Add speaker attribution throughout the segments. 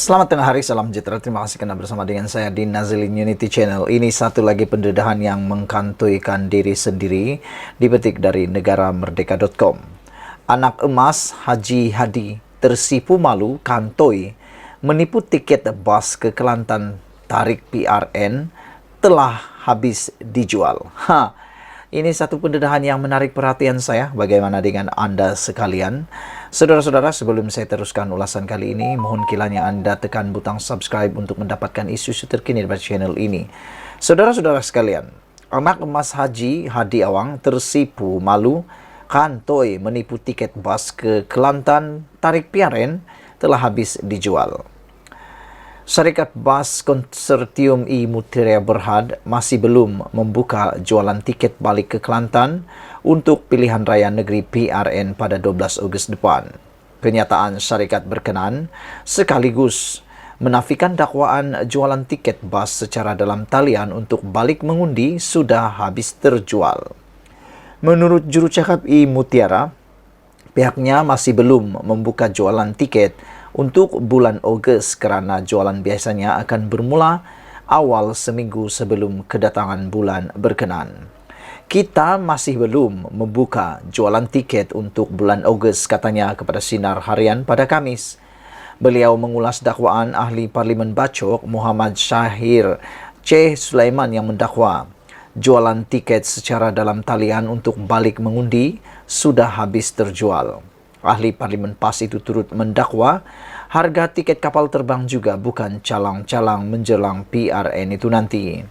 Speaker 1: Selamat tengah hari, salam sejahtera. Terima kasih karena bersama dengan saya di Nazilin Unity Channel. Ini satu lagi pendedahan yang mengkantuikan diri sendiri, dipetik dari negaramerdeka.com. Anak emas Haji Hadi tersipu malu kantoi, menipu tiket bus ke Kelantan tarik PRN telah habis dijual. Ini satu pendedahan yang menarik perhatian saya. Bagaimana dengan Anda sekalian? Saudara-saudara, sebelum saya teruskan ulasan kali ini, mohon kiranya Anda tekan butang subscribe untuk mendapatkan isu-isu terkini dari channel ini. Saudara-saudara sekalian, anak emas Haji Hadi Awang tersipu malu kantoi menipu tiket bus ke Kelantan tarik PRN telah habis dijual. Syarikat Bas Konsortium I Mutiara Berhad masih belum membuka jualan tiket balik ke Kelantan untuk pilihan raya negeri PRN pada 12 Ogos depan. Kenyataan syarikat berkenan sekaligus menafikan dakwaan jualan tiket bas secara dalam talian untuk balik mengundi sudah habis terjual. Menurut juru cakap I Mutiara, pihaknya masih belum membuka jualan tiket untuk bulan Ogos kerana jualan biasanya akan bermula awal seminggu sebelum kedatangan bulan berkenan. Kita masih belum membuka jualan tiket untuk bulan Ogos, katanya kepada Sinar Harian pada Kamis. Beliau mengulas dakwaan ahli Parlimen Bacok Muhammad Syahir C. Sulaiman yang mendakwa jualan tiket secara dalam talian untuk balik mengundi sudah habis terjual. Ahli Parlimen PAS itu turut mendakwa harga tiket kapal terbang juga bukan calang-calang menjelang PRN itu nanti.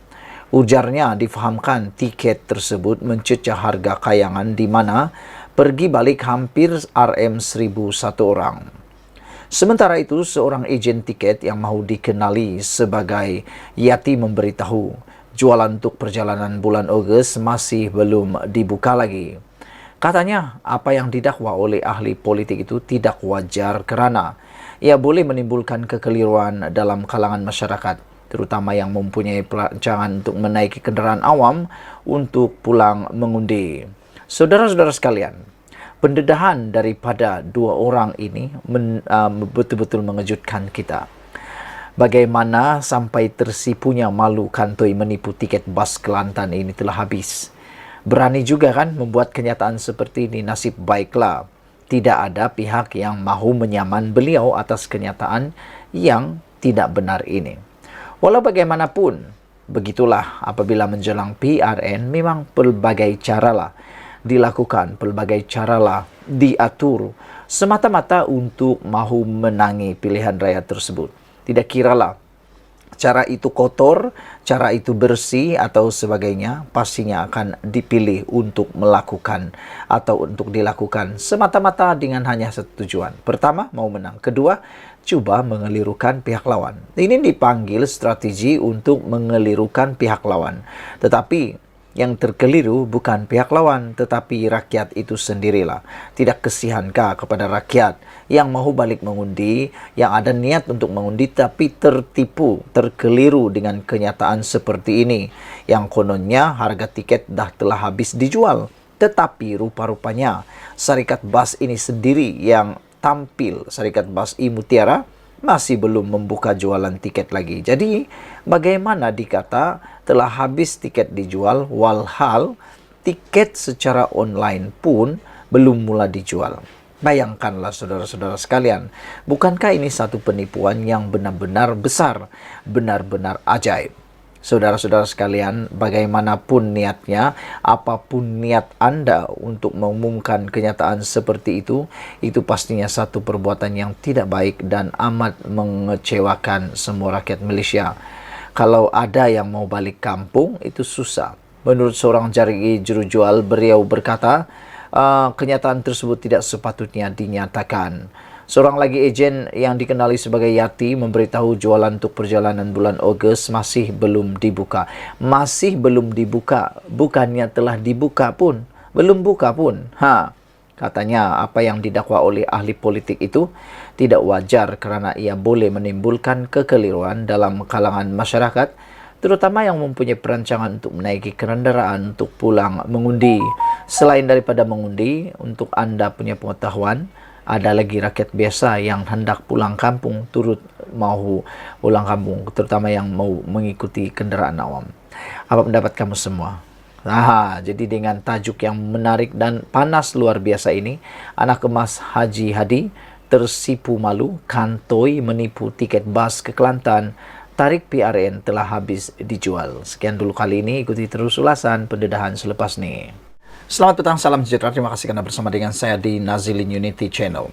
Speaker 1: Ujarnya difahamkan tiket tersebut mencecah harga kayangan di mana pergi balik hampir RM1.000 satu orang. Sementara itu, seorang ejen tiket yang mahu dikenali sebagai Yati memberitahu jualan untuk perjalanan bulan Ogos masih belum dibuka lagi. Katanya, apa yang didakwa oleh ahli politik itu tidak wajar kerana ia boleh menimbulkan kekeliruan dalam kalangan masyarakat, terutama yang mempunyai perancangan untuk menaiki kenderaan awam untuk pulang mengundi. Saudara-saudara sekalian, pendedahan daripada dua orang ini betul-betul mengejutkan kita. Bagaimana sampai tersipunya malu kantoi menipu tiket bas Kelantan ini telah habis. Berani juga kan membuat kenyataan seperti ini, nasib baiklah tidak ada pihak yang mahu menyaman beliau atas kenyataan yang tidak benar ini. Walau bagaimanapun, begitulah apabila menjelang PRN memang pelbagai caralah dilakukan, pelbagai caralah diatur semata-mata untuk mahu menangi pilihan raya tersebut. Tidak kiralah cara itu kotor, cara itu bersih atau sebagainya, pastinya akan dipilih untuk melakukan atau untuk dilakukan semata-mata dengan hanya satu tujuan. Pertama, mau menang. Kedua, coba mengelirukan pihak lawan. Ini dipanggil strategi untuk mengelirukan pihak lawan. Tetapi yang terkeliru bukan pihak lawan, tetapi rakyat itu sendirilah. Tidak kasihankah kepada rakyat yang mahu balik mengundi, yang ada niat untuk mengundi tapi tertipu, terkeliru dengan kenyataan seperti ini, yang kononnya harga tiket dah telah habis dijual. Tetapi rupa-rupanya syarikat bas ini sendiri yang tampil, syarikat bas I Mutiara, masih belum membuka jualan tiket lagi. Jadi, bagaimana dikata telah habis tiket dijual, walhal tiket secara online pun belum mula dijual. Bayangkanlah saudara-saudara sekalian, bukankah ini satu penipuan yang benar-benar besar, benar-benar ajaib? Saudara-saudara sekalian, bagaimanapun niatnya, apapun niat Anda untuk mengumumkan kenyataan seperti itu pastinya satu perbuatan yang tidak baik dan amat mengecewakan semua rakyat Malaysia. Kalau ada yang mau balik kampung, itu susah. Menurut seorang juru jual, beliau berkata, kenyataan tersebut tidak sepatutnya dinyatakan. Seorang lagi ejen yang dikenali sebagai Yati memberitahu jualan untuk perjalanan bulan Ogos masih belum dibuka. Masih belum dibuka, bukannya telah dibuka pun, belum buka pun. Katanya apa yang didakwa oleh ahli politik itu tidak wajar kerana ia boleh menimbulkan kekeliruan dalam kalangan masyarakat, terutama yang mempunyai perancangan untuk menaiki kenderaan untuk pulang mengundi. Selain daripada mengundi, untuk Anda punya pengetahuan, ada lagi rakyat biasa yang hendak pulang kampung turut mau pulang kampung, terutama yang mau mengikuti kendaraan awam. Apa pendapat kamu semua? Jadi dengan tajuk yang menarik dan panas luar biasa ini, anak emas Haji Hadi tersipu malu, kantoi menipu tiket bas ke Kelantan, tarik PRN telah habis dijual. Sekian dulu kali ini, ikuti terus ulasan pendedahan selepas ini. Selamat petang, salam sejahtera, terima kasih karena bersama dengan saya di Nazilin Unity Channel.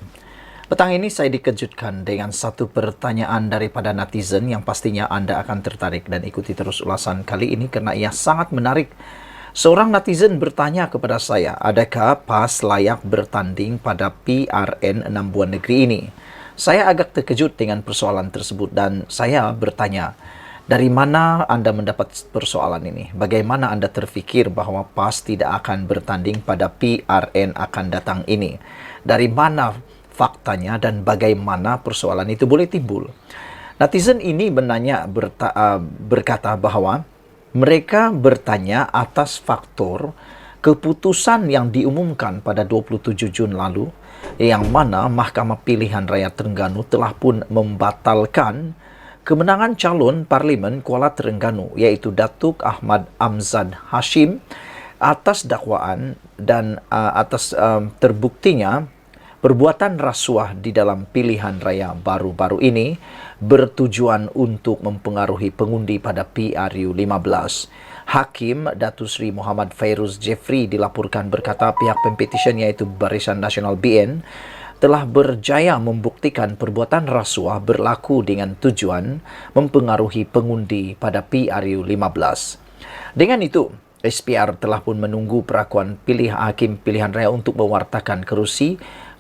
Speaker 1: Petang ini saya dikejutkan dengan satu pertanyaan daripada netizen yang pastinya Anda akan tertarik dan ikuti terus ulasan kali ini karena ia sangat menarik. Seorang netizen bertanya kepada saya, adakah PAS layak bertanding pada PRN 6 buah negeri ini? Saya agak terkejut dengan persoalan tersebut dan saya bertanya, dari mana Anda mendapat persoalan ini? Bagaimana Anda terfikir bahwa PAS tidak akan bertanding pada PRN akan datang ini? Dari mana faktanya dan bagaimana persoalan itu boleh timbul? Netizen ini berkata bahwa mereka bertanya atas faktor keputusan yang diumumkan pada 27 Jun lalu, yang mana Mahkamah Pilihan Raya Terengganu telah pun membatalkan kemenangan calon Parlimen Kuala Terengganu, yaitu Datuk Ahmad Amzad Hashim, atas dakwaan dan atas terbuktinya perbuatan rasuah di dalam pilihan raya baru-baru ini bertujuan untuk mempengaruhi pengundi pada PRU 15. Hakim Datuk Seri Muhammad Fairuz Jeffrey dilaporkan berkata pihak pempetition yaitu Barisan Nasional BN telah berjaya membuktikan perbuatan rasuah berlaku dengan tujuan mempengaruhi pengundi pada PRU 15. Dengan itu, SPR telah pun menunggu perakuan hakim pilihan raya untuk mewartakan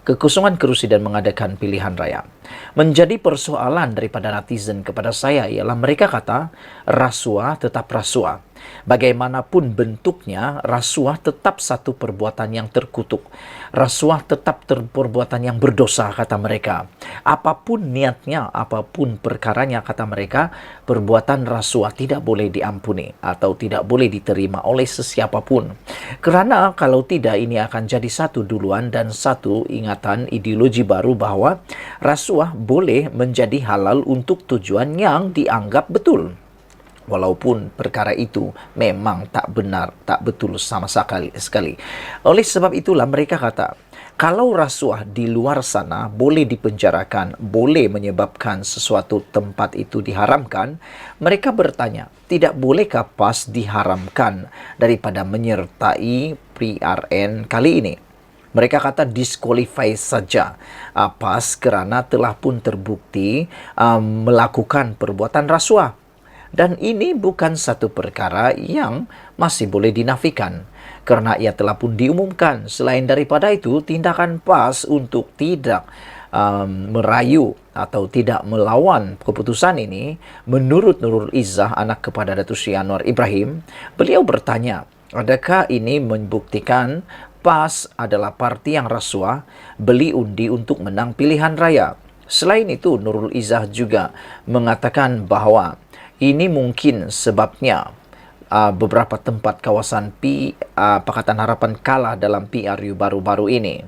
Speaker 1: kekosongan kerusi dan mengadakan pilihan raya. Menjadi persoalan daripada netizen kepada saya ialah mereka kata rasuah tetap rasuah. Bagaimanapun bentuknya, rasuah tetap satu perbuatan yang terkutuk. Rasuah tetap perbuatan yang berdosa, kata mereka. Apapun niatnya, apapun perkaranya, kata mereka, perbuatan rasuah tidak boleh diampuni atau tidak boleh diterima oleh sesiapapun. Kerana kalau tidak, ini akan jadi satu duluan dan satu ingatan ideologi baru bahwa rasuah boleh menjadi halal untuk tujuan yang dianggap betul. Walaupun perkara itu memang tak benar, tak betul sama sekali. Oleh sebab itulah mereka kata, kalau rasuah di luar sana boleh dipenjarakan, boleh menyebabkan sesuatu tempat itu diharamkan, mereka bertanya, tidak bolehkah PAS diharamkan daripada menyertai PRN kali ini? Mereka kata disqualify saja PAS kerana telah pun terbukti melakukan perbuatan rasuah. Dan ini bukan satu perkara yang masih boleh dinafikan, kerana ia telah pun diumumkan. Selain daripada itu, tindakan PAS untuk tidak merayu atau tidak melawan keputusan ini, menurut Nurul Izzah, anak kepada Datuk Seri Anwar Ibrahim, beliau bertanya, adakah ini membuktikan PAS adalah parti yang rasuah, beli undi untuk menang pilihan raya? Selain itu, Nurul Izzah juga mengatakan bahawa ini mungkin sebabnya beberapa tempat kawasan Pakatan Harapan kalah dalam PRU baru-baru ini.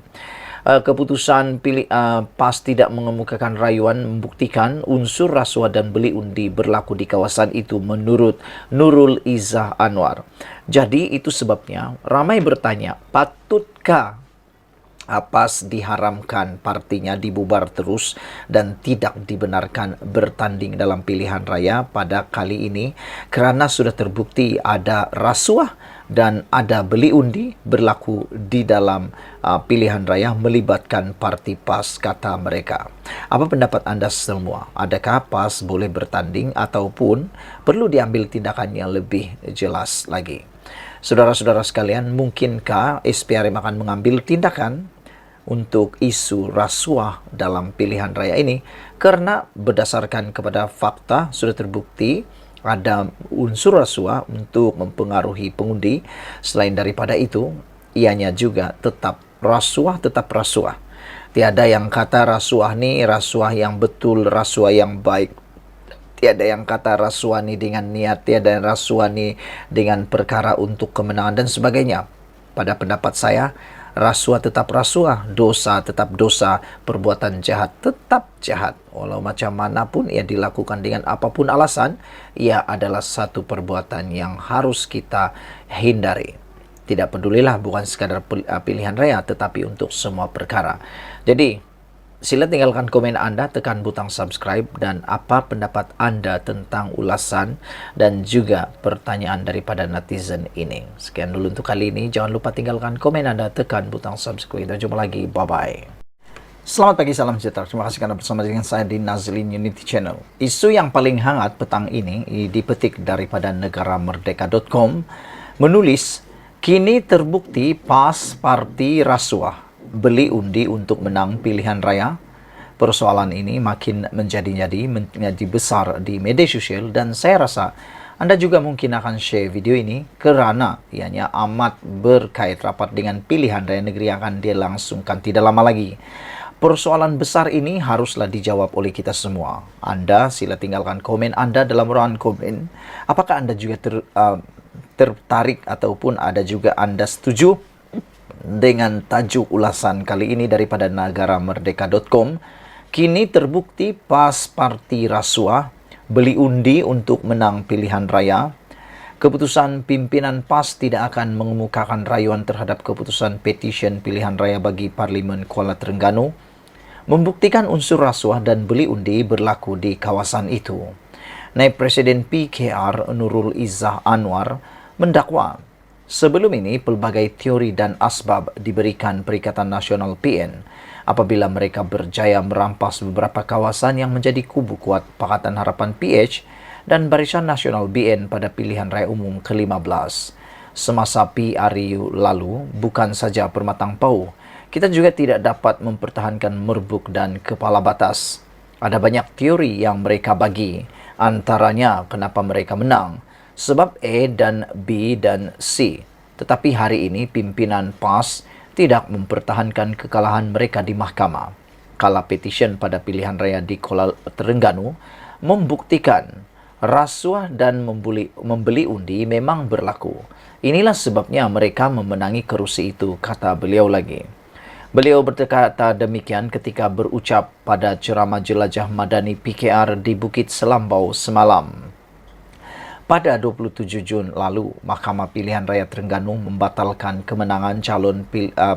Speaker 1: Keputusan PAS tidak mengemukakan rayuan membuktikan unsur rasuah dan beli undi berlaku di kawasan itu menurut Nurul Izzah Anwar. Jadi itu sebabnya ramai bertanya, patutkah PAS diharamkan partinya dibubar terus dan tidak dibenarkan bertanding dalam pilihan raya pada kali ini kerana sudah terbukti ada rasuah dan ada beli undi berlaku di dalam pilihan raya melibatkan parti PAS, kata mereka. Apa pendapat anda semua? Adakah PAS boleh bertanding ataupun perlu diambil tindakan yang lebih jelas lagi? Saudara-saudara sekalian, mungkinkah SPRM akan mengambil tindakan untuk isu rasuah dalam pilihan raya ini? Karena berdasarkan kepada fakta sudah terbukti ada unsur rasuah untuk mempengaruhi pengundi. Selain daripada itu, ianya juga tetap rasuah. Tiada yang kata rasuah ni rasuah yang betul, rasuah yang baik. Tiada yang kata rasuah ni dengan niat, tiada yang rasuah ni dengan perkara untuk kemenangan dan sebagainya. Pada pendapat saya, Rasuah tetap rasuah, dosa tetap dosa, perbuatan jahat tetap jahat. Walau macam manapun ia dilakukan dengan apapun alasan, ia adalah satu perbuatan yang harus kita hindari. Tidak pedulilah bukan sekadar pilihan raya, tetapi untuk semua perkara. Jadi, sila tinggalkan komen Anda, tekan butang subscribe, dan apa pendapat Anda tentang ulasan dan juga pertanyaan daripada netizen ini. Sekian dulu untuk kali ini. Jangan lupa tinggalkan komen Anda, tekan butang subscribe, dan jumpa lagi. Bye-bye. Selamat pagi, salam sejahtera. Terima kasih karena bersama dengan saya di Nazilin Unity Channel. Isu yang paling hangat petang ini dipetik daripada negaramerdeka.com menulis, kini terbukti PAS Parti Rasuah beli undi untuk menang pilihan raya. Persoalan ini makin menjadi besar di media sosial, dan saya rasa Anda juga mungkin akan share video ini kerana ianya amat berkait rapat dengan pilihan raya negeri yang akan dilangsungkan tidak lama lagi. Persoalan besar ini haruslah dijawab oleh kita semua. Anda sila tinggalkan komen Anda dalam ruangan komen. Apakah Anda juga tertarik ataupun ada juga Anda setuju dengan tajuk ulasan kali ini daripada negaramerdeka.com? Kini terbukti PAS Parti Rasuah beli undi untuk menang pilihan raya. Keputusan pimpinan PAS tidak akan mengemukakan rayuan terhadap keputusan petisyen pilihan raya bagi Parlimen Kuala Terengganu, membuktikan unsur rasuah dan beli undi berlaku di kawasan itu. Naib Presiden PKR Nurul Izzah Anwar mendakwa sebelum ini pelbagai teori dan asbab diberikan Perikatan Nasional PN apabila mereka berjaya merampas beberapa kawasan yang menjadi kubu kuat Pakatan Harapan PH dan Barisan Nasional BN pada pilihan raya umum ke-15. Semasa PRU lalu, bukan saja Permatang Pau, kita juga tidak dapat mempertahankan Merbuk dan Kepala Batas. Ada banyak teori yang mereka bagi, antaranya kenapa mereka menang, sebab A dan B dan C. Tetapi hari ini pimpinan PAS tidak mempertahankan kekalahan mereka di mahkamah. Kala petisyen pada pilihan raya di Kuala Terengganu membuktikan rasuah dan membeli undi memang berlaku. Inilah sebabnya mereka memenangi kerusi itu, kata beliau lagi. Beliau berkata demikian ketika berucap pada ceramah jelajah Madani PKR di Bukit Selambau semalam. Pada 27 Jun lalu, Mahkamah Pilihan Raya Terengganu membatalkan kemenangan calon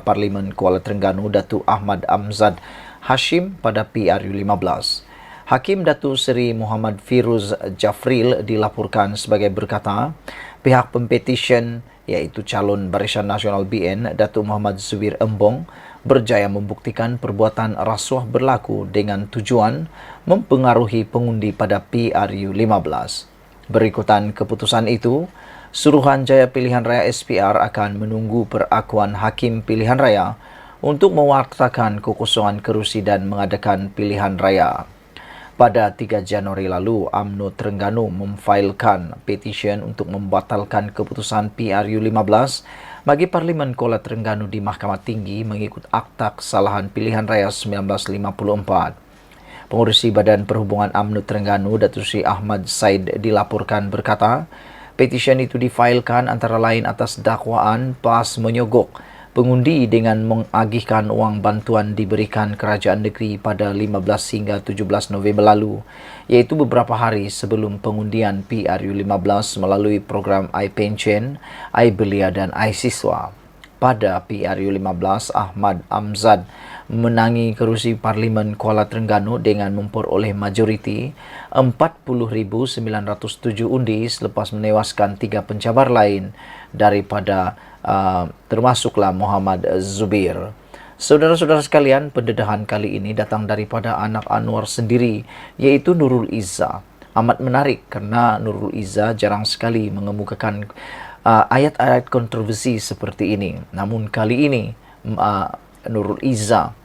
Speaker 1: Parlimen Kuala Terengganu Datuk Ahmad Amzad Hashim pada PRU 15. Hakim Datuk Seri Muhammad Firuz Jafril dilaporkan sebagai berkata, pihak pempetisyen iaitu calon Barisan Nasional BN Datuk Muhammad Zubir Embong berjaya membuktikan perbuatan rasuah berlaku dengan tujuan mempengaruhi pengundi pada PRU 15. Berikutan keputusan itu, Suruhanjaya Pilihan Raya SPR akan menunggu perakuan Hakim Pilihan Raya untuk mewartakan kekosongan kerusi dan mengadakan pilihan raya. Pada 3 Januari lalu, UMNO Terengganu memfailkan petisyen untuk membatalkan keputusan PRU 15 bagi Parlimen Kuala Terengganu di Mahkamah Tinggi mengikut Akta Kesalahan Pilihan Raya 1954. Pengurusi Badan Perhubungan UMNO Terengganu, Datuk Seri Ahmad Said dilaporkan berkata, petisyen itu difailkan antara lain atas dakwaan PAS menyogok pengundi dengan mengagihkan wang bantuan diberikan kerajaan negeri pada 15 hingga 17 November lalu, iaitu beberapa hari sebelum pengundian PRU 15 melalui program iPension, iBelia dan iSiswa. Pada PRU 15, Ahmad Amzad menangi kerusi Parlimen Kuala Terengganu dengan memperoleh majoriti 40,907 undi selepas menewaskan 3 pencabar lain daripada termasuklah Muhammad Zubir. Saudara-saudara sekalian, pendedahan kali ini datang daripada anak Anwar sendiri, iaitu Nurul Izzah. Amat menarik kerana Nurul Izzah jarang sekali mengemukakan ayat-ayat kontroversi seperti ini. Namun kali ini Nurul Izzah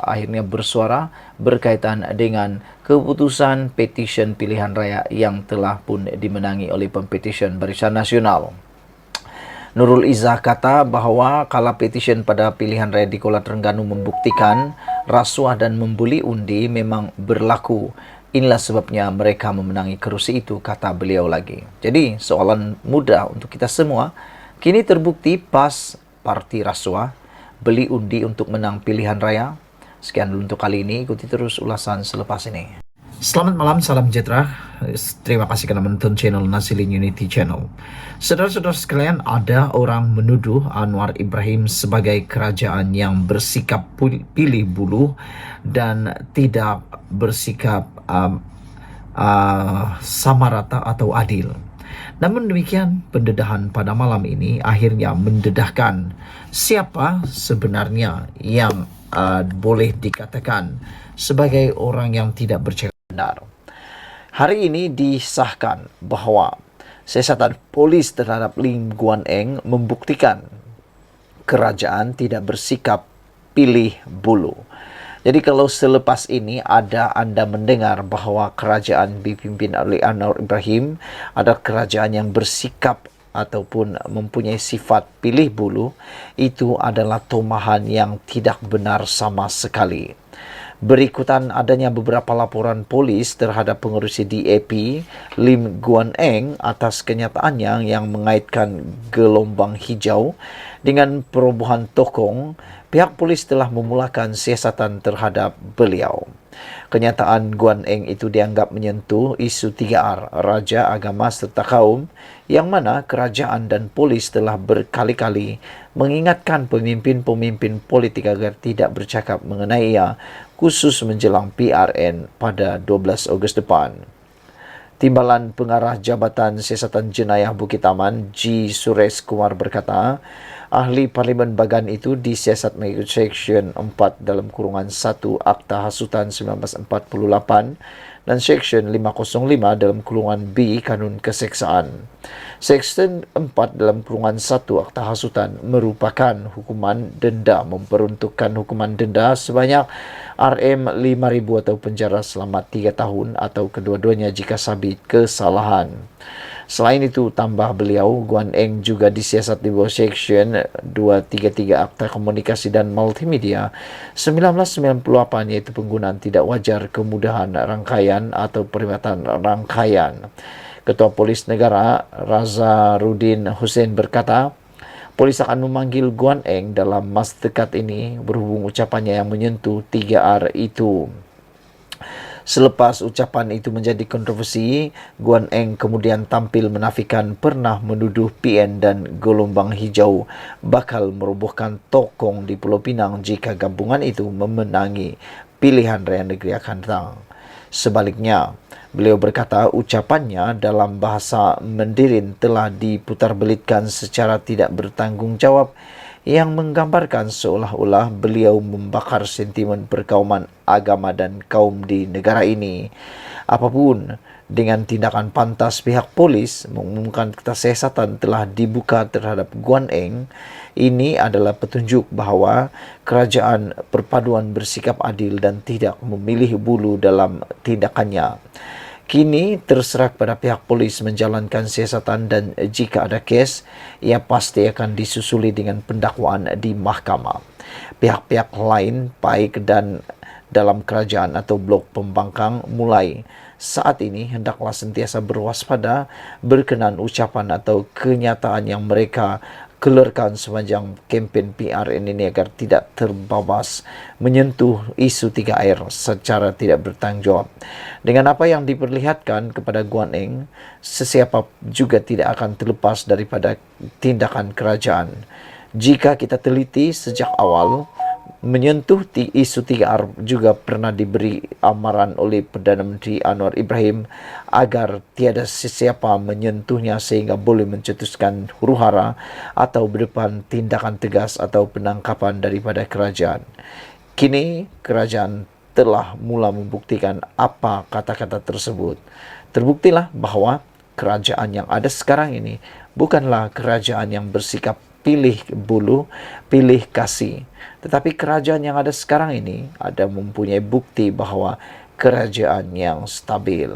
Speaker 1: akhirnya bersuara berkaitan dengan keputusan petisyen pilihan raya yang telah pun dimenangi oleh pempetisyen Barisan Nasional. Nurul Izzah kata bahawa kala petisyen pada pilihan raya di Kuala Terengganu membuktikan rasuah dan membuli undi memang berlaku. Inilah sebabnya mereka memenangi kerusi itu, kata beliau lagi. Jadi, soalan mudah untuk kita semua. Kini terbukti PAS parti rasuah, beli undi untuk menang pilihan raya. Sekian dulu untuk kali ini, ikuti terus ulasan selepas ini. Selamat malam, salam sejahtera. Terima kasih karena menonton channel Nazilin Unity Channel. Saudara-saudara sekalian, ada orang menuduh Anwar Ibrahim sebagai kerajaan yang bersikap pilih bulu dan tidak bersikap sama rata atau adil. Namun demikian, pendedahan pada malam ini akhirnya mendedahkan siapa sebenarnya yang boleh dikatakan sebagai orang yang tidak bercakap benar. Hari ini disahkan bahwa siasatan polis terhadap Lim Guan Eng membuktikan kerajaan tidak bersikap pilih bulu. Jadi kalau selepas ini Anda mendengar bahwa kerajaan dipimpin oleh Anwar Ibrahim ada kerajaan yang bersikap ataupun mempunyai sifat pilih bulu, itu adalah tomahan yang tidak benar sama sekali. Berikutan adanya beberapa laporan polis terhadap pengurusi DAP Lim Guan Eng atas kenyataannya yang mengaitkan gelombang hijau dengan perobohan tokong, pihak polis telah memulakan siasatan terhadap beliau. Kenyataan Guan Eng itu dianggap menyentuh isu 3R, raja, agama serta kaum, yang mana kerajaan dan polis telah berkali-kali mengingatkan pemimpin-pemimpin politik agar tidak bercakap mengenai ia, khusus menjelang PRN pada 12 Ogos depan. Timbalan Pengarah Jabatan Siasatan Jenayah Bukit Aman, G. Suresh Kumar berkata, ahli Parlimen Bagan itu disiasat mengikut Seksyen 4 dalam kurungan 1 Akta Hasutan 1948 dan Seksyen 505 dalam kurungan B Kanun Keseksaan. Seksyen 4 dalam kurungan 1 Akta Hasutan merupakan hukuman denda, memperuntukkan hukuman denda sebanyak Rm5.000 atau penjara selama 3 tahun atau kedua-duanya jika sabit kesalahan. Selain itu, tambah beliau, Guan Eng juga disiasat di bawah Seksyen 233 Akta Komunikasi dan Multimedia 1998, yaitu penggunaan tidak wajar, kemudahan rangkaian atau perkhidmatan rangkaian. Ketua Polis Negara Razarudin Hussein berkata, polis akan memanggil Guan Eng dalam masa dekat ini berhubung ucapannya yang menyentuh 3R itu. Selepas ucapan itu menjadi kontroversi, Guan Eng kemudian tampil menafikan pernah menuduh PN dan gelombang hijau bakal merobohkan tokong di Pulau Pinang jika gabungan itu memenangi pilihan raya negeri akan datang. Sebaliknya, beliau berkata ucapannya dalam bahasa Mandarin telah diputarbelitkan secara tidak bertanggung jawab yang menggambarkan seolah-olah beliau membakar sentimen perkauman agama dan kaum di negara ini. Apapun, dengan tindakan pantas pihak polis mengumumkan kesiasatan telah dibuka terhadap Guan Eng, ini adalah petunjuk bahawa kerajaan perpaduan bersikap adil dan tidak memilih bulu dalam tindakannya. Kini terserah pada pihak polis menjalankan siasatan dan jika ada kes, ia pasti akan disusuli dengan pendakwaan di mahkamah. Pihak-pihak lain baik dan dalam kerajaan atau blok pembangkang mulai saat ini hendaklah sentiasa berwaspada berkenan ucapan atau kenyataan yang mereka keluarkan sepanjang kempen PRN ini agar tidak terbabas menyentuh isu 3R secara tidak bertanggung jawab. Dengan apa yang diperlihatkan kepada Guan Eng, sesiapa juga tidak akan terlepas daripada tindakan kerajaan. Jika kita teliti sejak awal, menyentuh isu 3R juga pernah diberi amaran oleh Perdana Menteri Anwar Ibrahim agar tiada sesiapa menyentuhnya sehingga boleh mencetuskan huru-hara atau berdepan tindakan tegas atau penangkapan daripada kerajaan. Kini kerajaan telah mula membuktikan apa kata-kata tersebut. Terbuktilah bahawa kerajaan yang ada sekarang ini bukanlah kerajaan yang bersikap pilih bulu, pilih kasih. Tetapi kerajaan yang ada sekarang ini ada mempunyai bukti bahawa kerajaan yang stabil.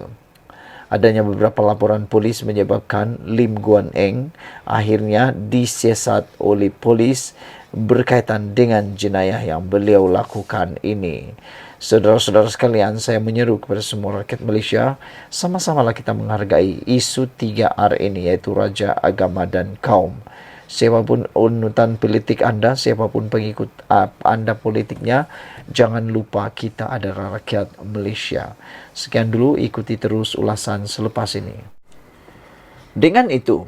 Speaker 1: Adanya beberapa laporan polis menyebabkan Lim Guan Eng akhirnya disiasat oleh polis berkaitan dengan jenayah yang beliau lakukan ini. Saudara-saudara sekalian, saya menyeru kepada semua rakyat Malaysia, sama-samalah kita menghargai isu 3R ini, yaitu raja, agama dan kaum. Siapapun unutan politik Anda, siapapun pengikut Anda politiknya, jangan lupa kita adalah rakyat Malaysia. Sekian dulu, ikuti terus ulasan selepas ini. Dengan itu,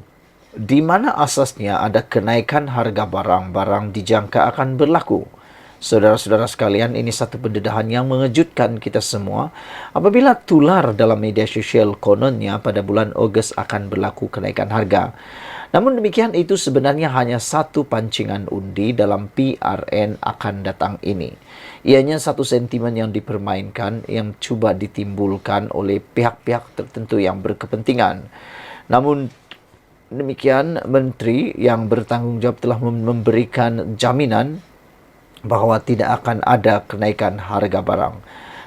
Speaker 1: di mana asasnya ada kenaikan harga barang-barang dijangka akan berlaku. Saudara-saudara sekalian, ini satu pendedahan yang mengejutkan kita semua apabila tular dalam media sosial kononnya pada bulan Ogos akan berlaku kenaikan harga. Namun demikian, itu sebenarnya hanya satu pancingan undi dalam PRN akan datang ini. Ianya satu sentimen yang dipermainkan yang cuba ditimbulkan oleh pihak-pihak tertentu yang berkepentingan. Namun demikian, Menteri yang bertanggungjawab telah memberikan jaminan bahawa tidak akan ada kenaikan harga barang.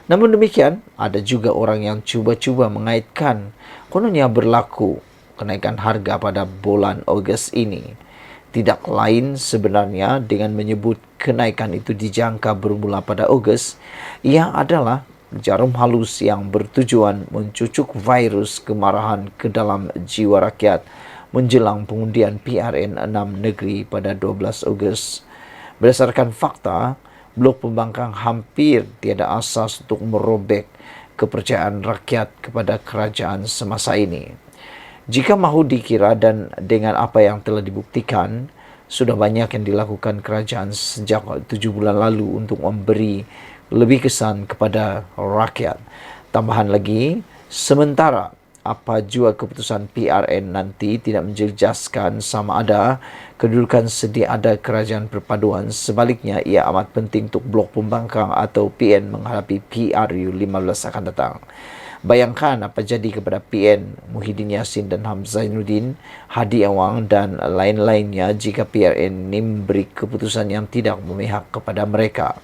Speaker 1: Namun demikian, ada juga orang yang cuba-cuba mengaitkan kononnya berlaku kenaikan harga pada bulan Ogos ini. Tidak lain sebenarnya dengan menyebut kenaikan itu dijangka bermula pada Ogos, ia adalah jarum halus yang bertujuan mencucuk virus kemarahan ke dalam jiwa rakyat menjelang pengundian PRN 6 negeri pada 12 Ogos. Berdasarkan fakta, Blok Pembangkang hampir tiada asas untuk merobek kepercayaan rakyat kepada kerajaan semasa ini. Jika mahu dikira dan dengan apa yang telah dibuktikan, sudah banyak yang dilakukan kerajaan sejak 7 bulan lalu untuk memberi lebih kesan kepada rakyat. Tambahan lagi, sementara apa jua keputusan PRN nanti tidak menjelaskan sama ada kedudukan sedia ada kerajaan perpaduan. Sebaliknya, ia amat penting untuk Blok Pembangkang atau PN menghadapi PRU 15 akan datang. Bayangkan apa jadi kepada PN Muhyiddin Yassin dan Hamzainuddin, Hadi Awang dan lain-lainnya jika PRN ini memberi keputusan yang tidak memihak kepada mereka.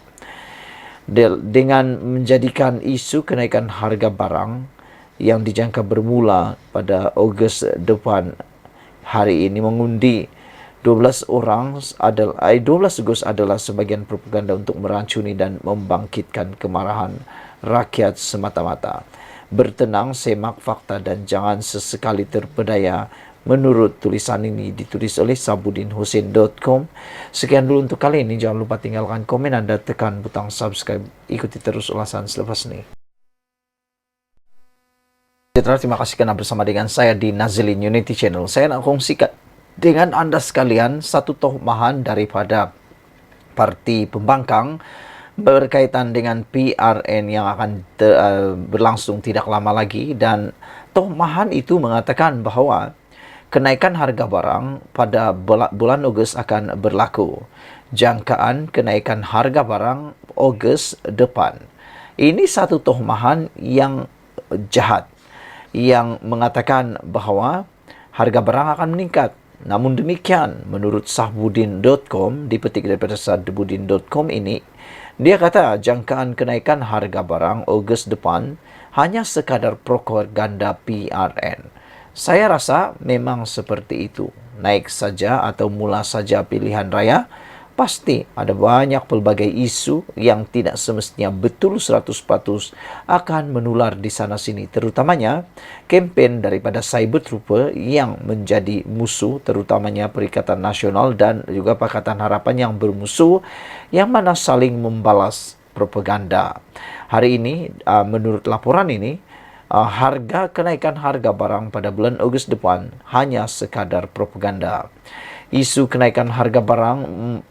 Speaker 1: Dengan menjadikan isu kenaikan harga barang yang dijangka bermula pada Ogos depan hari ini mengundi 12 Ogos adalah sebagian propaganda untuk meracuni dan membangkitkan kemarahan rakyat semata-mata. Bertenang, semak fakta dan jangan sesekali terpedaya menurut tulisan ini ditulis oleh sabudinhussein.com. Sekian dulu untuk kali ini. Jangan lupa tinggalkan komen Anda, tekan butang subscribe. Ikuti terus ulasan selepas ini. Terima kasih karena bersama dengan saya di Nazilin Unity Channel. Saya nak kongsikan dengan Anda sekalian satu tohmahan daripada Parti Pembangkang berkaitan dengan PRN yang akan berlangsung tidak lama lagi, dan tohmahan itu mengatakan bahawa kenaikan harga barang pada bulan Ogos akan berlaku. Jangkaan kenaikan harga barang Ogos depan. Ini satu tohmahan yang jahat yang mengatakan bahawa harga barang akan meningkat. Namun demikian, menurut sahbudin.com, dipetik daripada sahbudin.com ini, dia kata jangkaan kenaikan harga barang Ogos depan hanya sekadar propaganda PRN. Saya rasa memang seperti itu. Naik saja atau mula saja pilihan raya, pasti ada banyak pelbagai isu yang tidak semestinya betul 100% akan menular di sana-sini. Terutamanya kempen daripada cyber trooper yang menjadi musuh, terutamanya Perikatan Nasional dan juga Pakatan Harapan yang bermusuh, yang mana saling membalas propaganda. Hari ini, menurut laporan ini, kenaikan harga barang pada bulan Ogos depan hanya sekadar propaganda. Isu kenaikan harga barang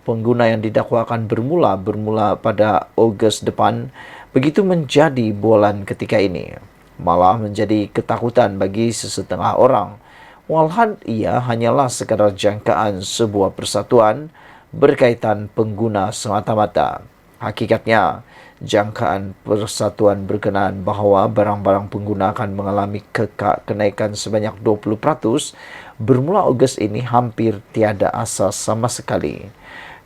Speaker 1: pengguna yang didakwakan bermula pada Ogos depan begitu menjadi bualan ketika ini. Malah menjadi ketakutan bagi sesetengah orang. Walhal ia hanyalah sekadar jangkaan sebuah persatuan berkaitan pengguna semata-mata. Hakikatnya, jangkaan persatuan berkenaan bahawa barang-barang pengguna akan mengalami kenaikan sebanyak 20% bermula Ogos ini hampir tiada asas sama sekali.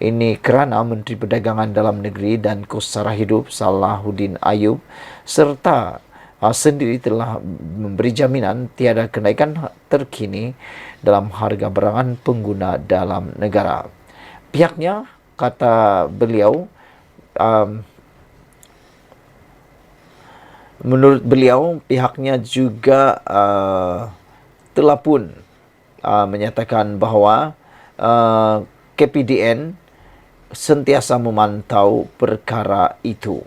Speaker 1: Ini kerana Menteri Perdagangan Dalam Negeri dan Kos Sara Hidup Salahuddin Ayub serta sendiri telah memberi jaminan tiada kenaikan terkini dalam harga barangan pengguna dalam negara. Pihaknya, kata beliau, menurut beliau, pihaknya juga telah pun menyatakan bahawa KPDN sentiasa memantau perkara itu.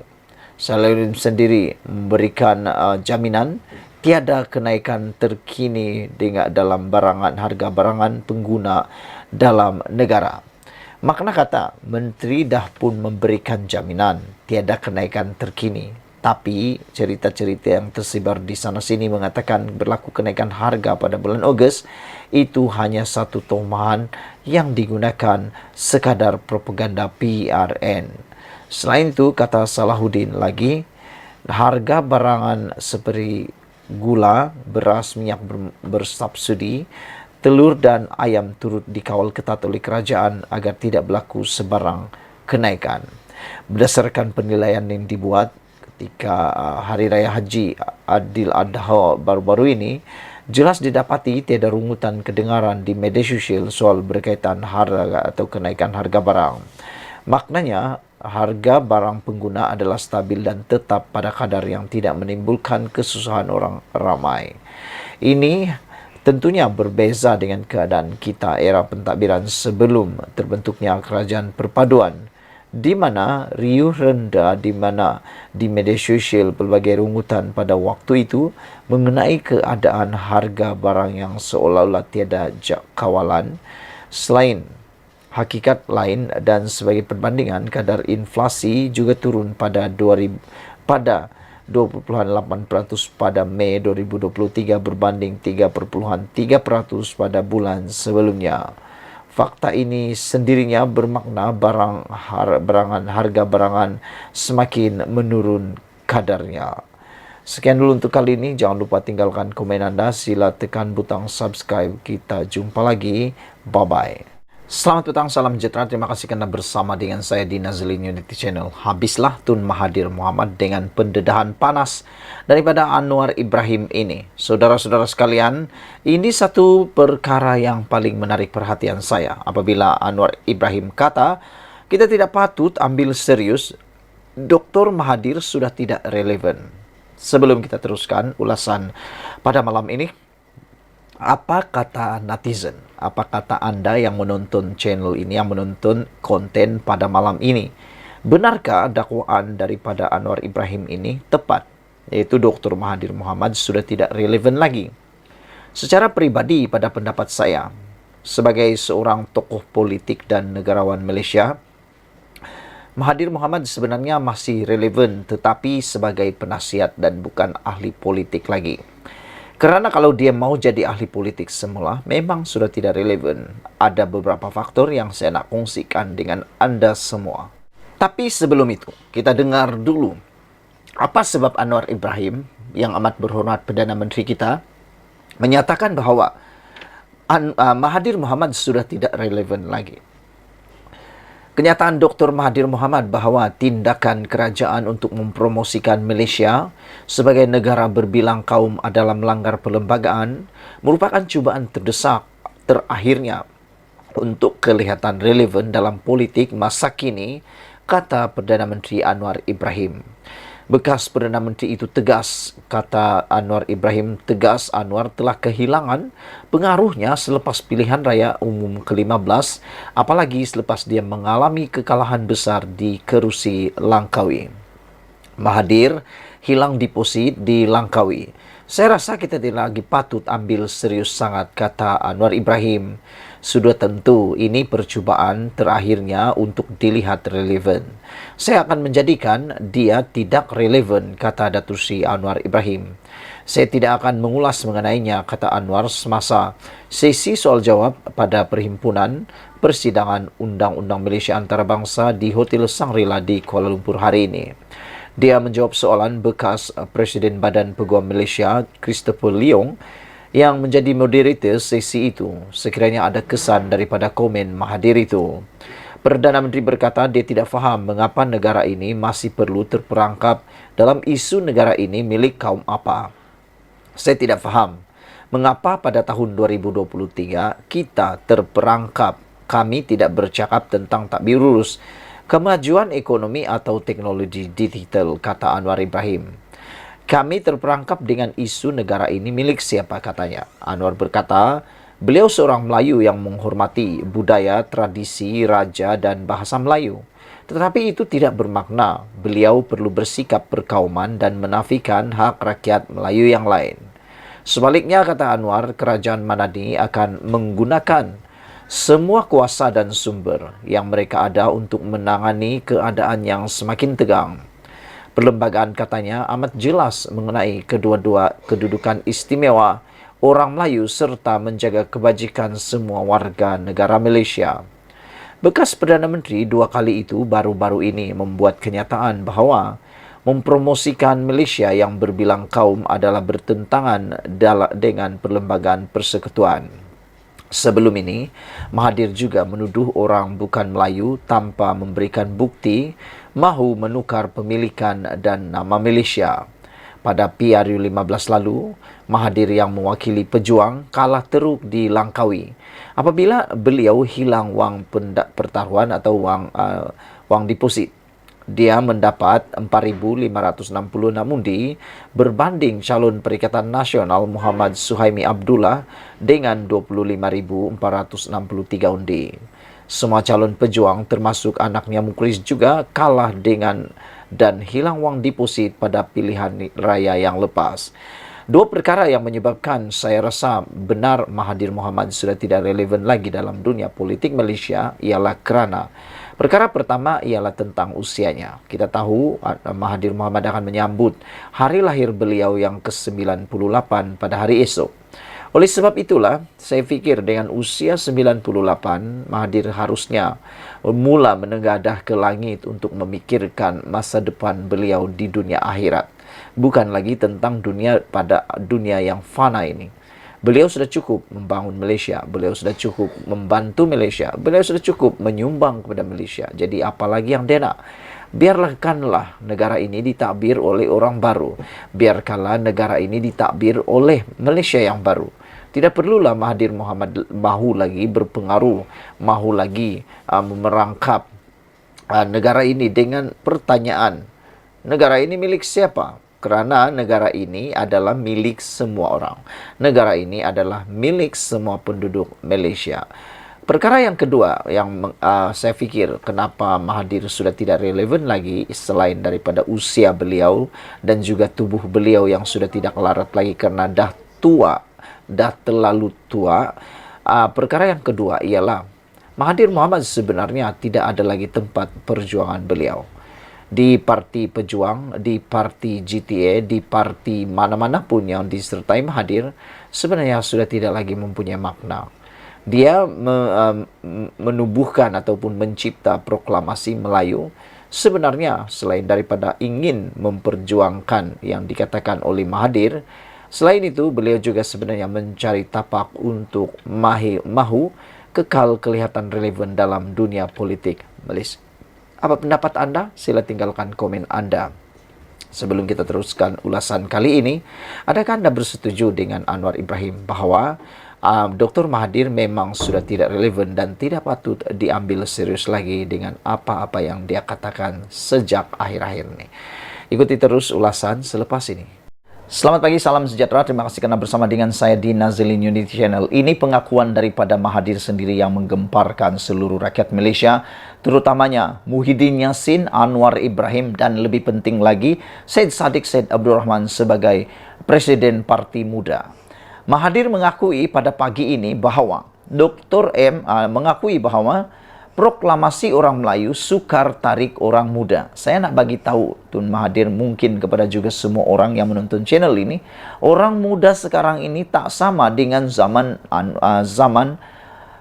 Speaker 1: Salahuddin sendiri memberikan jaminan tiada kenaikan terkini dalam harga barangan pengguna dalam negara. Makna kata, Menteri dah pun memberikan jaminan tiada kenaikan terkini. Tapi cerita-cerita yang tersebar di sana-sini mengatakan berlaku kenaikan harga pada bulan Ogos itu hanya satu tomahan yang digunakan sekadar propaganda PRN. Selain itu, kata Salahuddin lagi, harga barangan seperti gula, beras, minyak bersubsidi, telur dan ayam turut dikawal ketat oleh kerajaan agar tidak berlaku sebarang kenaikan. Berdasarkan penilaian yang dibuat ketika Hari Raya Haji Adil Adha baru-baru ini, jelas didapati tiada rungutan kedengaran di media sosial soal berkaitan harga atau kenaikan harga barang. Maknanya, harga barang pengguna adalah stabil dan tetap pada kadar yang tidak menimbulkan kesusahan orang ramai. Ini tentunya berbeza dengan keadaan kita era pentadbiran sebelum terbentuknya kerajaan perpaduan, di mana riuh rendah di media sosial pelbagai rungutan pada waktu itu mengenai keadaan harga barang yang seolah-olah tiada kawalan. Selain hakikat lain dan sebagai perbandingan, kadar inflasi juga turun pada 2.8% pada Mei 2023 berbanding 3.3% pada bulan sebelumnya. Fakta ini sendirinya bermakna harga barangan semakin menurun kadarnya. Sekian dulu untuk kali ini. Jangan lupa tinggalkan komen Anda. Sila tekan butang subscribe. Kita jumpa lagi. Bye-bye. Selamat petang, salam sejahtera. Terima kasih kerana bersama dengan saya di Nazilin Unity Channel. Habislah Tun Mahathir Mohamad dengan pendedahan panas daripada Anwar Ibrahim ini. Saudara-saudara sekalian, ini satu perkara yang paling menarik perhatian saya. Apabila Anwar Ibrahim kata, kita tidak patut ambil serius, Dr. Mahathir sudah tidak relevan. Sebelum kita teruskan ulasan pada malam ini, apa kata netizen? Apa kata Anda yang menonton channel ini, yang menonton konten pada malam ini? Benarkah dakwaan daripada Anwar Ibrahim ini tepat? Yaitu Dr. Mahathir Mohamad sudah tidak relevan lagi. Secara pribadi, pada pendapat saya, sebagai seorang tokoh politik dan negarawan Malaysia, Mahathir Mohamad sebenarnya masih relevan tetapi sebagai penasihat dan bukan ahli politik lagi. Kerana kalau dia mau jadi ahli politik semula, memang sudah tidak relevan. Ada beberapa faktor yang saya nak kongsikan dengan Anda semua. Tapi sebelum itu, kita dengar dulu apa sebab Anwar Ibrahim yang amat berhormat Perdana Menteri kita menyatakan bahawa Mahathir Mohamad sudah tidak relevan lagi. Kenyataan Dr. Mahathir Mohamad bahawa tindakan kerajaan untuk mempromosikan Malaysia sebagai negara berbilang kaum adalah melanggar perlembagaan merupakan cubaan terdesak terakhirnya untuk kelihatan relevan dalam politik masa kini, kata Perdana Menteri Anwar Ibrahim. Bekas Perdana Menteri itu tegas, kata Anwar Ibrahim, tegas Anwar telah kehilangan pengaruhnya selepas pilihan raya umum ke-15, apalagi selepas dia mengalami kekalahan besar di kerusi Langkawi. Mahathir hilang deposit di Langkawi. Saya rasa kita tidak lagi patut ambil serius sangat, kata Anwar Ibrahim. Sudah tentu ini percubaan terakhirnya untuk dilihat relevan. Saya akan menjadikan dia tidak relevan, kata Datuk Seri Anwar Ibrahim. Saya tidak akan mengulas mengenainya, kata Anwar semasa sesi soal jawab pada Perhimpunan Persidangan Undang-Undang Malaysia Antarabangsa di Hotel Shangri-La di Kuala Lumpur hari ini. Dia menjawab soalan bekas Presiden Badan Peguam Malaysia, Christopher Leong, yang menjadi moderator sesi itu, sekiranya ada kesan daripada komen Mahathir itu. Perdana Menteri berkata dia tidak faham mengapa negara ini masih perlu terperangkap dalam isu negara ini milik kaum apa. Saya tidak faham mengapa pada tahun 2023 kita terperangkap. Kami tidak bercakap tentang takbir urus kemajuan ekonomi atau teknologi digital, kata Anwar Ibrahim. Kami terperangkap dengan isu negara ini milik siapa, katanya. Anwar berkata, Beliau seorang Melayu yang menghormati budaya, tradisi, raja, dan bahasa Melayu. Tetapi itu tidak bermakna beliau perlu bersikap perkauman dan menafikan hak rakyat Melayu yang lain. Sebaliknya, kata Anwar, kerajaan Manadi akan menggunakan semua kuasa dan sumber yang mereka ada untuk menangani keadaan yang semakin tegang. Perlembagaan, katanya, amat jelas mengenai kedua-dua kedudukan istimewa orang Melayu serta menjaga kebajikan semua warga negara Malaysia. Bekas Perdana Menteri dua kali itu baru-baru ini membuat kenyataan bahawa mempromosikan Malaysia yang berbilang kaum adalah bertentangan dengan Perlembagaan Persekutuan. Sebelum ini, Mahathir juga menuduh orang bukan Melayu tanpa memberikan bukti mahu menukar pemilikan dan nama Malaysia. Pada PRU 15 lalu, Mahathir yang mewakili pejuang kalah teruk di Langkawi apabila beliau hilang wang pertaruhan atau wang deposit. Dia mendapat 4,566 undi berbanding calon Perikatan Nasional Muhammad Suhaimi Abdullah dengan 25,463 undi. Semua calon pejuang termasuk anaknya Mukris juga kalah dan hilang wang deposit pada pilihan raya yang lepas. Dua perkara yang menyebabkan saya rasa benar Mahathir Mohamad sudah tidak relevan lagi dalam dunia politik Malaysia ialah kerana perkara pertama ialah tentang usianya. Kita tahu Mahathir Mohamad akan menyambut hari lahir beliau yang ke-98 pada hari esok. Oleh sebab itulah, saya fikir dengan usia 98, Mahathir harusnya mula menengadah ke langit untuk memikirkan masa depan beliau di dunia akhirat. Bukan lagi tentang dunia yang fana ini. Beliau sudah cukup membangun Malaysia, beliau sudah cukup membantu Malaysia, beliau sudah cukup menyumbang kepada Malaysia. Jadi apalagi yang dia nak? Biarkanlah negara ini ditakbir oleh orang baru. Biarkanlah negara ini ditakbir oleh Malaysia yang baru. Tidak perlulah Mahathir Mohamad mahu lagi berpengaruh, mahu lagi memerangkap negara ini dengan pertanyaan, negara ini milik siapa? Kerana negara ini adalah milik semua orang. Negara ini adalah milik semua penduduk Malaysia. Perkara yang kedua yang saya fikir kenapa Mahathir sudah tidak relevan lagi selain daripada usia beliau dan juga tubuh beliau yang sudah tidak larat lagi kerana dah tua, dah terlalu tua. Perkara yang kedua ialah Mahathir Mohamad sebenarnya tidak ada lagi tempat perjuangan beliau. Di parti pejuang, di parti GTA, di parti mana-mana pun yang disertai Mahathir, sebenarnya sudah tidak lagi mempunyai makna. Dia menubuhkan ataupun mencipta proklamasi Melayu, sebenarnya selain daripada ingin memperjuangkan yang dikatakan oleh Mahathir, selain itu beliau juga sebenarnya mencari tapak untuk mahu kekal kelihatan relevan dalam dunia politik Malaysia. Apa pendapat anda? Sila tinggalkan komen anda. Sebelum kita teruskan ulasan kali ini, adakah anda bersetuju dengan Anwar Ibrahim bahawa Dr. Mahathir memang sudah tidak relevan dan tidak patut diambil serius lagi dengan apa-apa yang dia katakan sejak akhir-akhir ini? Ikuti terus ulasan selepas ini. Selamat pagi, salam sejahtera. Terima kasih kerana bersama dengan saya di Nazilin Unity Channel. Ini pengakuan daripada Mahathir sendiri yang menggemparkan seluruh rakyat Malaysia, terutamanya Muhyiddin Yassin, Anwar Ibrahim dan lebih penting lagi Syed Saddiq Syed Abdul Rahman sebagai Presiden Parti Muda. Mahathir mengakui pada pagi ini bahawa Dr. M mengakui bahawa proklamasi orang Melayu sukar tarik orang muda. Saya nak bagi tahu Tun Mahathir mungkin kepada juga semua orang yang menonton channel ini, orang muda sekarang ini tak sama dengan zaman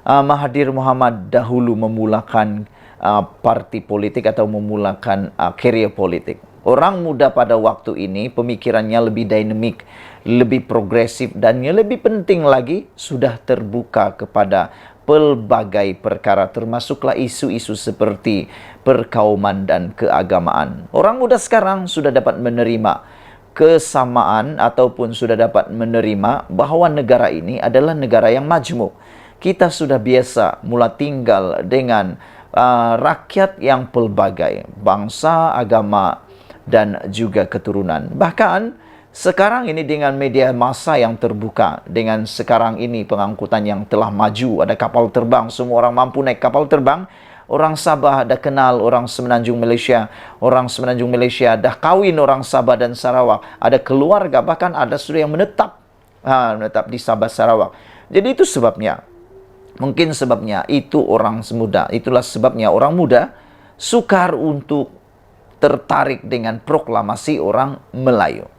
Speaker 1: Mahathir Mohamad dahulu memulakan parti politik atau memulakan karier politik. Orang muda pada waktu ini pemikirannya lebih dinamik, lebih progresif dan yang lebih penting lagi sudah terbuka kepada pelbagai perkara termasuklah isu-isu seperti perkauman dan keagamaan. Orang muda sekarang sudah dapat menerima kesamaan ataupun sudah dapat menerima bahawa negara ini adalah negara yang majmuk. Kita sudah biasa mula tinggal dengan rakyat yang pelbagai, bangsa, agama dan juga keturunan. Bahkan Sekarang ini dengan media massa yang terbuka, dengan sekarang ini pengangkutan yang telah maju, ada kapal terbang, semua orang mampu naik kapal terbang. Orang Sabah dah kenal orang Semenanjung Malaysia. Orang Semenanjung Malaysia dah kawin orang Sabah dan Sarawak. Ada keluarga, bahkan ada sudah yang menetap di Sabah Sarawak. Jadi itu sebabnya. Mungkin sebabnya itu orang muda. Itulah sebabnya orang muda sukar untuk tertarik dengan proklamasi orang Melayu.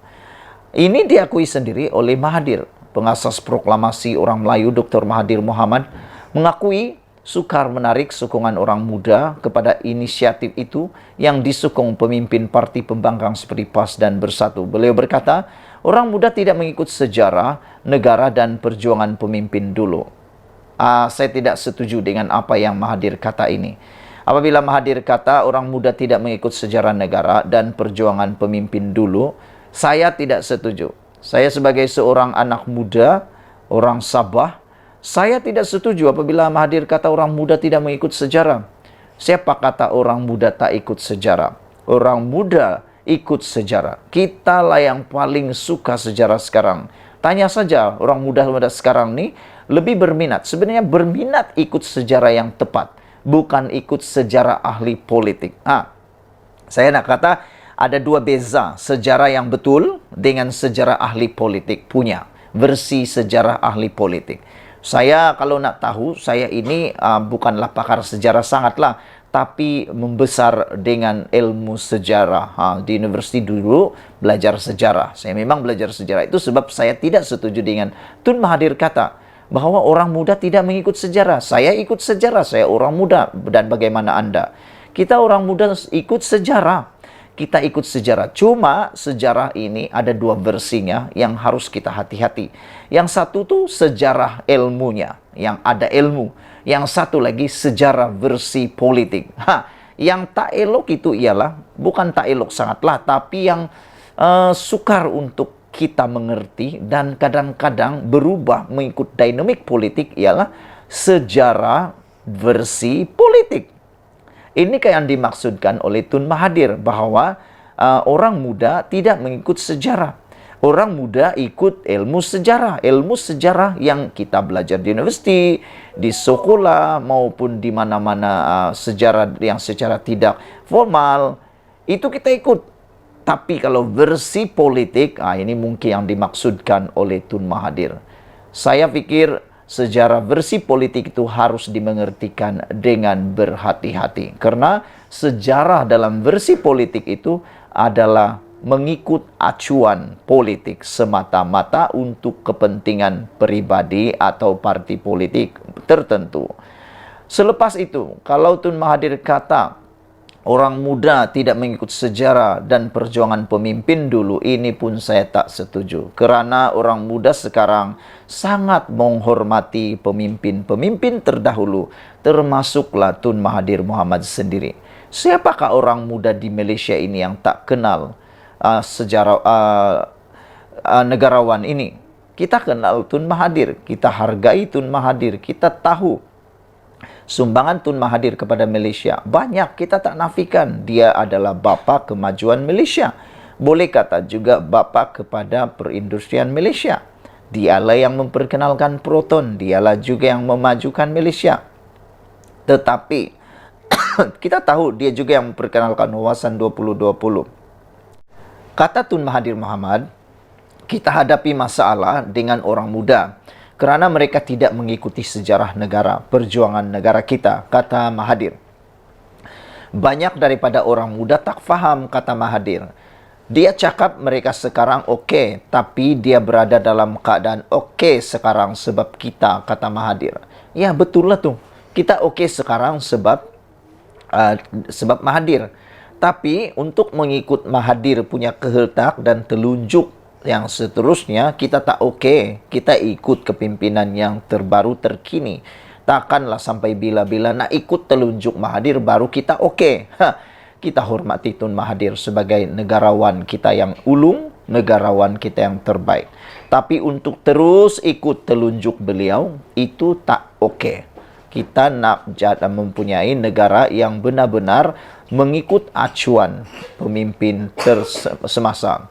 Speaker 1: Ini diakui sendiri oleh Mahathir. Pengasas proklamasi orang Melayu, Dr. Mahathir Mohamad, mengakui sukar menarik sokongan orang muda kepada inisiatif itu yang disokong pemimpin parti pembangkang seperti PAS dan Bersatu. Beliau berkata, orang muda tidak mengikut sejarah, negara dan perjuangan pemimpin dulu. Saya tidak setuju dengan apa yang Mahathir kata ini. Apabila Mahathir kata orang muda tidak mengikut sejarah negara dan perjuangan pemimpin dulu, saya tidak setuju. Saya sebagai seorang anak muda, orang Sabah, saya tidak setuju apabila Mahathir kata orang muda tidak mengikut sejarah. Siapa kata orang muda tak ikut sejarah? Orang muda ikut sejarah. Kita lah yang paling suka sejarah sekarang. Tanya saja orang muda-muda sekarang ni lebih berminat. Sebenarnya berminat ikut sejarah yang tepat, bukan ikut sejarah ahli politik. Saya nak kata ada dua beza sejarah yang betul dengan sejarah ahli politik punya. Versi sejarah ahli politik. Saya kalau nak tahu, saya ini bukanlah pakar sejarah sangatlah, tapi membesar dengan ilmu sejarah. Di universiti dulu belajar sejarah. Saya memang belajar sejarah. Itu sebab saya tidak setuju dengan Tun Mahathir kata bahwa orang muda tidak mengikut sejarah. Saya ikut sejarah, saya orang muda. Dan bagaimana Anda? Kita orang muda ikut sejarah. Kita ikut sejarah. Cuma sejarah ini ada dua versinya yang harus kita hati-hati. Yang satu tuh sejarah ilmunya, yang ada ilmu. Yang satu lagi sejarah versi politik. Yang tak elok itu ialah, bukan tak elok sangatlah, tapi yang sukar untuk kita mengerti dan kadang-kadang berubah mengikut dinamik politik ialah sejarah versi politik. Ini yang dimaksudkan oleh Tun Mahathir bahwa orang muda tidak mengikut sejarah. Orang muda ikut ilmu sejarah. Ilmu sejarah yang kita belajar di universiti, di sekolah maupun di mana-mana sejarah yang secara tidak formal, itu kita ikut. Tapi kalau versi politik, ini mungkin yang dimaksudkan oleh Tun Mahathir. Saya pikir sejarah versi politik itu harus dimengertikan dengan berhati-hati. Karena sejarah dalam versi politik itu adalah mengikut acuan politik semata-mata untuk kepentingan pribadi atau parti politik tertentu. Selepas itu, kalau Tun Mahathir kata orang muda tidak mengikut sejarah dan perjuangan pemimpin dulu, ini pun saya tak setuju. Kerana orang muda sekarang sangat menghormati pemimpin-pemimpin terdahulu, termasuklah Tun Mahathir Mohamad sendiri. Siapakah orang muda di Malaysia ini yang tak kenal sejarah negarawan ini? Kita kenal Tun Mahathir, kita hargai Tun Mahathir, kita tahu sumbangan Tun Mahathir kepada Malaysia. Banyak, kita tak nafikan. Dia adalah bapa kemajuan Malaysia. Boleh kata juga bapa kepada perindustrian Malaysia. Dialah yang memperkenalkan Proton. Dialah juga yang memajukan Malaysia. Tetapi, kita tahu dia juga yang memperkenalkan wawasan 2020. Kata Tun Mahathir Mohamad, kita hadapi masalah dengan orang muda kerana mereka tidak mengikuti sejarah negara, perjuangan negara kita, kata Mahathir. Banyak daripada orang muda tak faham, kata Mahathir. Dia cakap mereka sekarang okey, tapi dia berada dalam keadaan okey sekarang sebab kita, kata Mahathir. Ya, betul lah tu. Kita okey sekarang sebab Mahathir. Tapi untuk mengikut Mahathir punya kehendak dan telunjuk yang seterusnya, kita tak okey. Kita ikut kepimpinan yang terbaru terkini. Takkanlah sampai bila-bila nak ikut telunjuk Mahathir baru kita okey. Kita hormati Tun Mahathir sebagai negarawan kita yang ulung, negarawan kita yang terbaik. Tapi untuk terus ikut telunjuk beliau, itu tak okey. Kita nak mempunyai negara yang benar-benar mengikut acuan pemimpin semasa.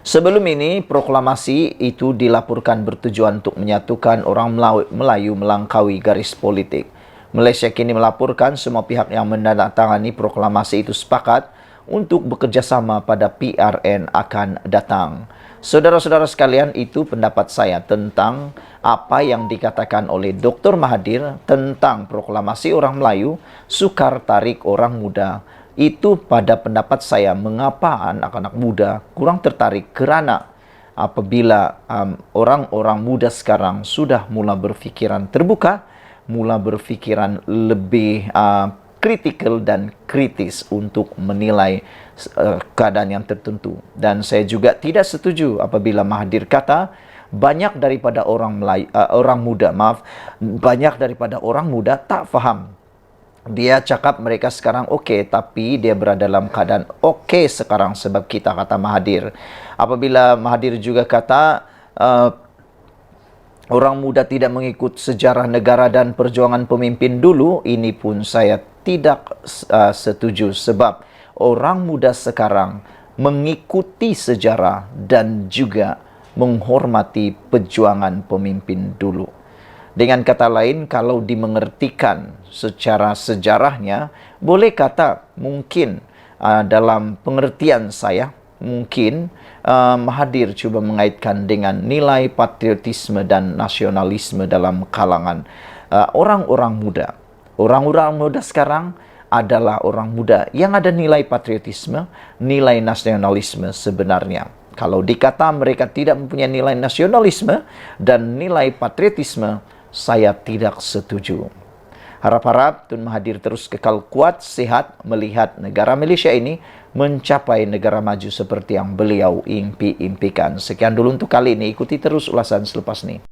Speaker 1: Sebelum ini, proklamasi itu dilaporkan bertujuan untuk menyatukan orang Melayu melangkaui garis politik. Malaysia kini melaporkan semua pihak yang menandatangani proklamasi itu sepakat untuk bekerjasama pada PRN akan datang. Saudara-saudara sekalian, itu pendapat saya tentang apa yang dikatakan oleh Dr. Mahathir tentang proklamasi orang Melayu, sukar tarik orang muda. Itu pada pendapat saya mengapa anak-anak muda kurang tertarik, kerana apabila orang-orang muda sekarang sudah mula berfikiran terbuka, mula berfikiran lebih kritikal dan kritis untuk menilai keadaan yang tertentu. Dan saya juga tidak setuju apabila Mahathir kata banyak daripada banyak daripada orang muda tak faham. Dia cakap mereka sekarang okey, tapi dia berada dalam keadaan okey sekarang sebab kita, kata Mahathir. Apabila Mahathir juga kata orang muda tidak mengikut sejarah negara dan perjuangan pemimpin dulu, ini pun saya tidak setuju sebab orang muda sekarang mengikuti sejarah dan juga menghormati perjuangan pemimpin dulu. Dengan kata lain, kalau dimengertikan secara sejarahnya, boleh kata mungkin dalam pengertian saya, mungkin Mahathir cuba mengaitkan dengan nilai patriotisme dan nasionalisme dalam kalangan orang-orang muda. Orang-orang muda sekarang adalah orang muda yang ada nilai patriotisme, nilai nasionalisme sebenarnya. Kalau dikata mereka tidak mempunyai nilai nasionalisme dan nilai patriotisme, saya tidak setuju. Harap-harap Tun Mahathir terus kekal kuat, sehat, melihat negara Malaysia ini mencapai negara maju seperti yang beliau impi-impikan. Sekian dulu untuk kali ini. Ikuti terus ulasan selepas ini.